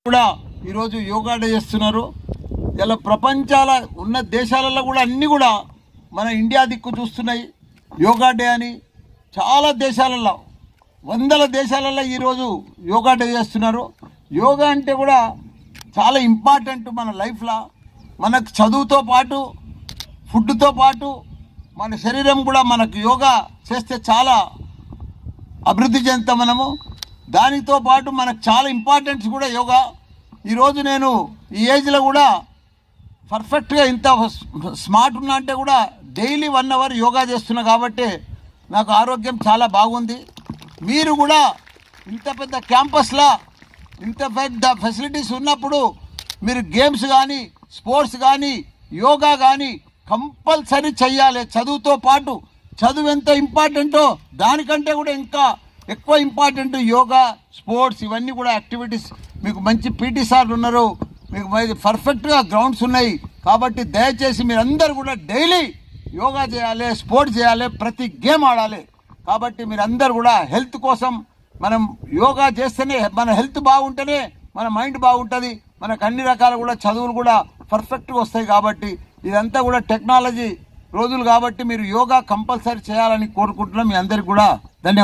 కూడా ఈరోజు యోగా డే చేస్తున్నారు. ఇలా ప్రపంచాల ఉన్న దేశాలలో కూడా అన్నీ కూడా మన ఇండియా దిక్కు చూస్తున్నాయి యోగా డే అని. చాలా దేశాలలో వందల దేశాలలో ఈరోజు యోగా డే చేస్తున్నారు. యోగా అంటే కూడా చాలా ఇంపార్టెంట్ మన లైఫ్లో. మనకు చదువుతో పాటు ఫుడ్తో పాటు మన శరీరం కూడా మనకు యోగా చేస్తే చాలా అభివృద్ధి చెందుతాం మనము. దానితో పాటు మనకు చాలా ఇంపార్టెన్స్ కూడా యోగా. ఈరోజు నేను ఈ ఏజ్లో కూడా పర్ఫెక్ట్గా ఇంత స్మార్ట్ ఉన్నా అంటే కూడా డైలీ 1 అవర్ యోగా చేస్తున్నా కాబట్టి నాకు ఆరోగ్యం చాలా బాగుంది. మీరు కూడా ఇంత పెద్ద క్యాంపస్లో ఇంత పెద్ద ఫెసిలిటీస్ ఉన్నప్పుడు మీరు గేమ్స్ కానీ స్పోర్ట్స్ కానీ యోగా కానీ కంపల్సరీ చెయ్యాలి. చదువుతో పాటు చదువు ఎంత ఇంపార్టెంటో దానికంటే కూడా ఇంకా ఎక్కువ ఇంపార్టెంట్ యోగా స్పోర్ట్స్ ఇవన్నీ కూడా యాక్టివిటీస్. మీకు మంచి పీటీ సార్లు ఉన్నారు, మీకు పర్ఫెక్ట్గా గ్రౌండ్స్ ఉన్నాయి. కాబట్టి దయచేసి మీరందరూ కూడా డైలీ యోగా చేయాలి, స్పోర్ట్స్ చేయాలి, ప్రతి గేమ్ ఆడాలి. కాబట్టి మీరందరూ కూడా హెల్త్ కోసం మనం యోగా చేస్తేనే మన హెల్త్ బాగుంటేనే మన మైండ్ బాగుంటుంది. మనకు అన్ని రకాల కూడా చదువులు కూడా పర్ఫెక్ట్గా వస్తాయి. కాబట్టి ఇదంతా కూడా టెక్నాలజీ రోజులు కాబట్టి మీరు యోగా కంపల్సరీ చేయాలని కోరుకుంటున్నాం. మీ అందరికీ కూడా ధన్యవాదాలు.